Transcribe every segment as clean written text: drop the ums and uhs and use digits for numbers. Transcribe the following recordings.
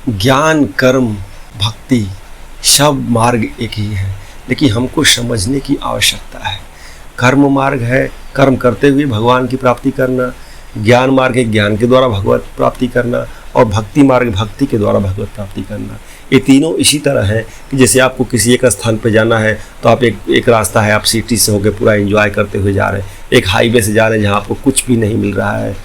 ज्ञान कर्म भक्ति सब मार्ग एक ही है, लेकिन हमको समझने की आवश्यकता है। कर्म मार्ग है कर्म करते हुए भगवान की प्राप्ति करना, ज्ञान मार्ग है ज्ञान के द्वारा भगवत प्राप्ति करना, और भक्ति मार्ग भक्ति के द्वारा भगवत प्राप्ति करना। ये तीनों इसी तरह है कि जैसे आपको किसी एक स्थान पर जाना है तो आप एक रास्ता है, आप सिटी से होकर पूरा एंजॉय करते हुए जा रहे हैं, एक हाईवे से जा रहे हैं जहाँ आपको कुछ भी नहीं मिल रहा है,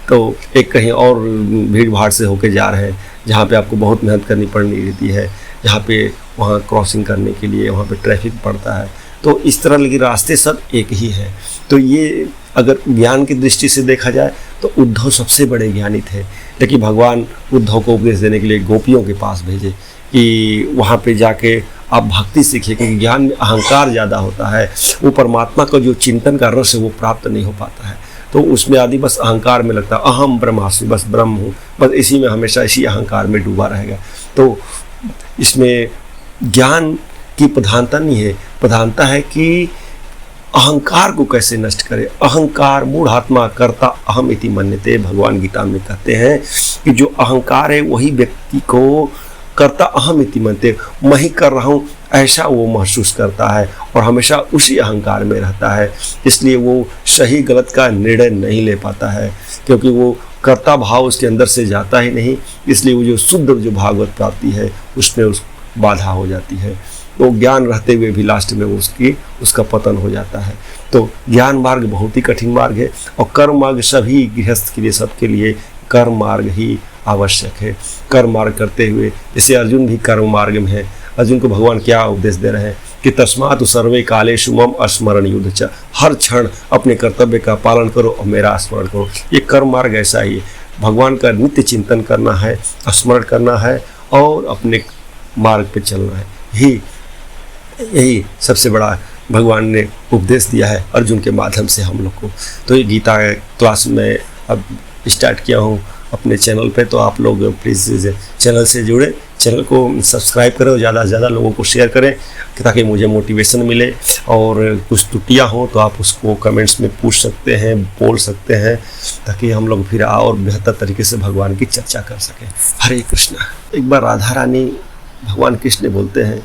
तो एक कहीं और भीड़ भाड़ से होकर जा रहे हैं जहाँ पे आपको बहुत मेहनत करनी पड़नी रहती है, जहाँ पे वहाँ क्रॉसिंग करने के लिए वहाँ पे ट्रैफिक पड़ता है। तो इस तरह लेकिन रास्ते सब एक ही है। तो ये अगर ज्ञान की दृष्टि से देखा जाए तो उद्धव सबसे बड़े ज्ञानी थे, लेकिन भगवान उद्धव को उपदेश देने के लिए गोपियों के पास भेजे कि वहाँ पे जाके आप भक्ति सीखिए, क्योंकि ज्ञान में अहंकार ज़्यादा होता है, वो परमात्मा का जो चिंतन का रस है वो प्राप्त नहीं हो पाता है। तो उसमें आदि बस अहंकार में लगता है, अहम ब्रह्मास्मि, बस ब्रह्म हूँ, बस इसी में हमेशा इसी अहंकार में डूबा रहेगा। तो इसमें ज्ञान की प्रधानता नहीं है, प्रधानता है कि अहंकार को कैसे नष्ट करे। अहंकार मूढ़ात्मा कर्ता अहम इति मन्यते, भगवान गीता में कहते हैं कि जो अहंकार है वही व्यक्ति को कर्ता अहम इति मानते, मैं ही कर रहा हूँ ऐसा वो महसूस करता है और हमेशा उसी अहंकार में रहता है। इसलिए वो सही गलत का निर्णय नहीं ले पाता है, क्योंकि वो कर्ता भाव उसके अंदर से जाता ही नहीं। इसलिए वो जो शुद्ध जो भागवत प्राप्ति है उसमें उस बाधा हो जाती है। तो ज्ञान रहते हुए भी लास्ट में उसका पतन हो जाता है। तो ज्ञान मार्ग बहुत ही कठिन मार्ग है, और कर्म मार्ग सभी गृहस्थ के लिए सबके लिए कर्म मार्ग ही आवश्यक है। कर्म मार्ग करते हुए जैसे अर्जुन भी कर्म मार्ग में है, अर्जुन को भगवान क्या उपदेश दे रहे हैं कि तस्मात् सर्वे कालेषु मम स्मरण युद्ध च, हर क्षण अपने कर्तव्य का पालन करो और मेरा स्मरण करो। ये कर्म मार्ग ऐसा ही है, भगवान का नित्य चिंतन करना है, स्मरण करना है और अपने मार्ग पे चलना है। यही सबसे बड़ा भगवान ने उपदेश दिया है अर्जुन के माध्यम से हम लोग को। तो ये गीता क्लास में अब स्टार्ट किया हूँ अपने चैनल पे, तो आप लोग प्लीज़ चैनल से जुड़े, चैनल को सब्सक्राइब करें और ज़्यादा से ज़्यादा लोगों को शेयर करें ताकि मुझे मोटिवेशन मिले। और कुछ त्रुटियाँ हों तो आप उसको कमेंट्स में पूछ सकते हैं, बोल सकते हैं, ताकि हम लोग फिर और बेहतर तरीके से भगवान की चर्चा कर सकें। हरे कृष्णा। एक बार राधा रानी भगवान कृष्ण बोलते हैं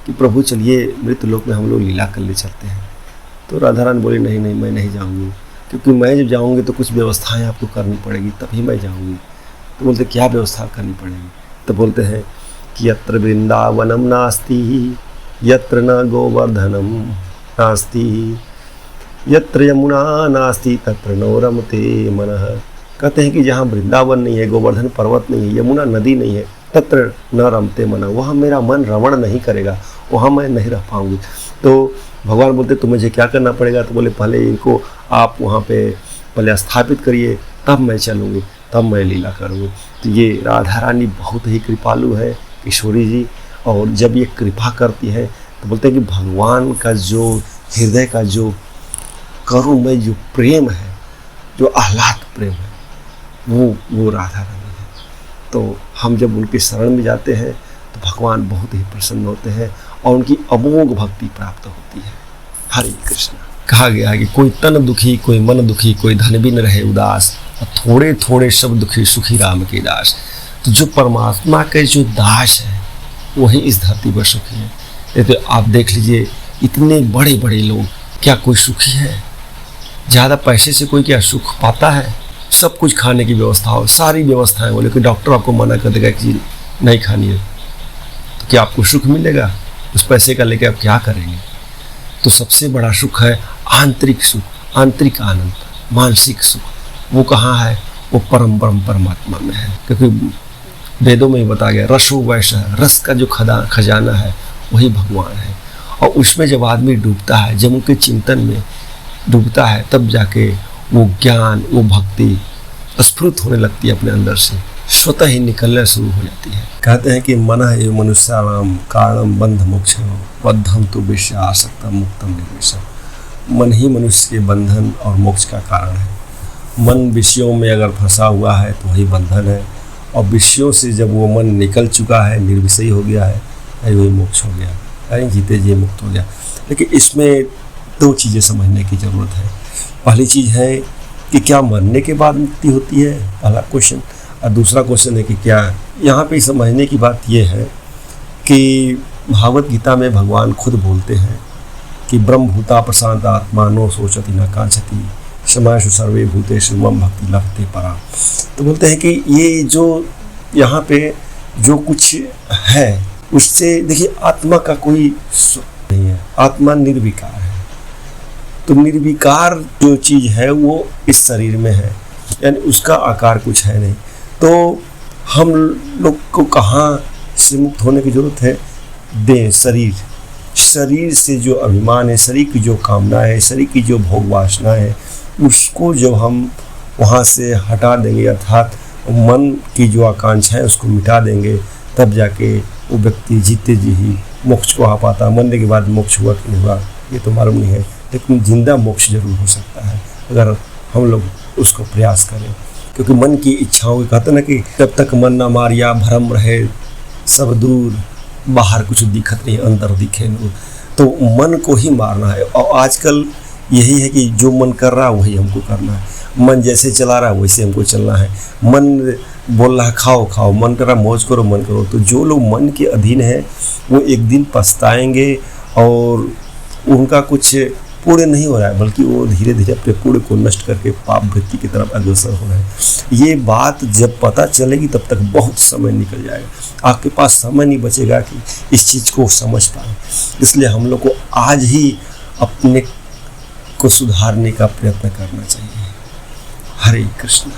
कि प्रभु चलिए मृत लोक में हम लोग लीला करने चलते हैं। तो राधा रानी बोली नहीं नहीं मैं नहीं जाऊँगी, क्योंकि मैं जब जाऊँगी तो कुछ व्यवस्थाएं आपको करनी पड़ेगी तभी मैं जाऊँगी। तो बोलते क्या व्यवस्था करनी पड़ेगी? तो बोलते हैं कि यत्र वृंदावनम नास्ति यत्र न गोवर्धनम नास्ति यत्र यमुना नास्ति तत्र न रमते मनः। कहते हैं कि जहाँ वृंदावन नहीं है, गोवर्धन पर्वत नहीं है, यमुना नदी नहीं है, तत्र न रमते मनः, वहाँ मेरा मन रमण नहीं करेगा, वहाँ मैं नहीं रह पाऊँगी। तो भगवान बोलते तो मुझे क्या करना पड़ेगा? तो बोले पहले इनको आप वहाँ पे पहले स्थापित करिए, तब मैं चलूँगी, तब मैं लीला करूँगी। तो ये राधा रानी बहुत ही कृपालु है, किशोरी जी, और जब ये कृपा करती है तो बोलते हैं कि भगवान का जो हृदय का जो करुणमय जो प्रेम है, जो आह्लाद प्रेम है, वो राधा रानी है। तो हम जब उनके शरण में जाते हैं तो भगवान बहुत ही प्रसन्न होते हैं और उनकी अमोघ भक्ति प्राप्त होती है। हरे कृष्ण। कहा गया है कि कोई तन दुखी कोई मन दुखी कोई धन भी न रहे उदास, और थोड़े थोड़े सब दुखी सुखी राम के दास। तो जो परमात्मा के जो दास है वही इस धरती पर सुखी है। तो आप देख लीजिए इतने बड़े बड़े लोग, क्या कोई सुखी है? ज़्यादा पैसे से कोई क्या सुख पाता है? सब कुछ खाने की व्यवस्था हो, सारी व्यवस्थाएं हो, लेकिन डॉक्टर आपको मना कर देगा कि नहीं खानी है, तो क्या आपको सुख मिलेगा? उस पैसे का लेके आप क्या करेंगे? तो सबसे बड़ा सुख है आंतरिक सुख, आंतरिक आनंद, मानसिक सुख। वो कहाँ है? वो परम परमात्मा में है, क्योंकि वेदों में ही बताया गया रसो वैसा, रस का जो खजाना है वही भगवान है। और उसमें जब आदमी डूबता है, जब उनके चिंतन में डूबता है, तब जाके वो ज्ञान वो भक्ति स्फुरित होने लगती है अपने अंदर से, स्वतः ही निकलना शुरू हो जाती है। कहते हैं कि मन एव मनुष्याणाम कारणम बंध मोक्ष बद्धम तो विषय आसक्तम मुक्तम निर्विषम। मन ही मनुष्य के बंधन और मोक्ष का कारण है। मन विषयों में अगर फंसा हुआ है तो वही बंधन है, और विषयों से जब वो मन निकल चुका है, निर्विषयी हो गया है, वही मोक्ष हो गया, यानी जीते जी मुक्त हो गया। लेकिन इसमें दो चीज़ें समझने की ज़रूरत है। पहली चीज़ है कि क्या मरने के बाद मुक्ति होती है, पहला क्वेश्चन। और दूसरा क्वेश्चन है कि क्या यहाँ पे समझने की बात ये है कि भागवत गीता में भगवान खुद बोलते हैं कि ब्रह्म भूता प्रशांत आत्मा नो सोचती न कांचती समायु सर्वे भूतेषु मम भक्ति लभते परा। तो बोलते हैं कि ये जो यहाँ पे जो कुछ है उससे देखिए आत्मा का कोई नहीं है, आत्मा निर्विकार है। तो निर्विकार जो चीज़ है वो इस शरीर में है, यानी उसका आकार कुछ है नहीं। तो हम लोग को कहाँ से मुक्त होने की जरूरत है? देह, शरीर से जो अभिमान है, शरीर की जो कामना है, शरीर की जो भोग वासना है, उसको जब हम वहाँ से हटा देंगे, अर्थात मन की जो आकांक्षा है उसको मिटा देंगे, तब जाके वो व्यक्ति जीते जी ही मोक्ष को आ पाता। मरने के बाद मोक्ष हुआ कि नहीं हुआ ये तो मालूम नहीं है, लेकिन जिंदा मोक्ष जरूर हो सकता है अगर हम लोग उसको प्रयास करें। क्योंकि मन की इच्छाओं कहते ना कि जब तक मन ना मारिया भरम रहे सब दूर, बाहर कुछ दिखत नहीं अंदर दिखे नूर। तो मन को ही मारना है। और आजकल यही है कि जो मन कर रहा है वही हमको करना है, मन जैसे चला रहा है वैसे हमको चलना है। मन बोल रहा है खाओ खाओ, मन कर रहा है मौज करो मन करो। तो जो लोग मन के अधीन है वो एक दिन पछताएंगे और उनका कुछ पूर्ण नहीं हो रहा है, बल्कि वो धीरे धीरे अपने पूर्ण को नष्ट करके पाप वृत्ति की तरफ अग्रसर हो रहे हैं। ये बात जब पता चलेगी तब तक बहुत समय निकल जाएगा, आपके पास समय नहीं बचेगा कि इस चीज़ को समझ पाए। इसलिए हम लोग को आज ही अपने को सुधारने का प्रयत्न करना चाहिए। हरे कृष्ण।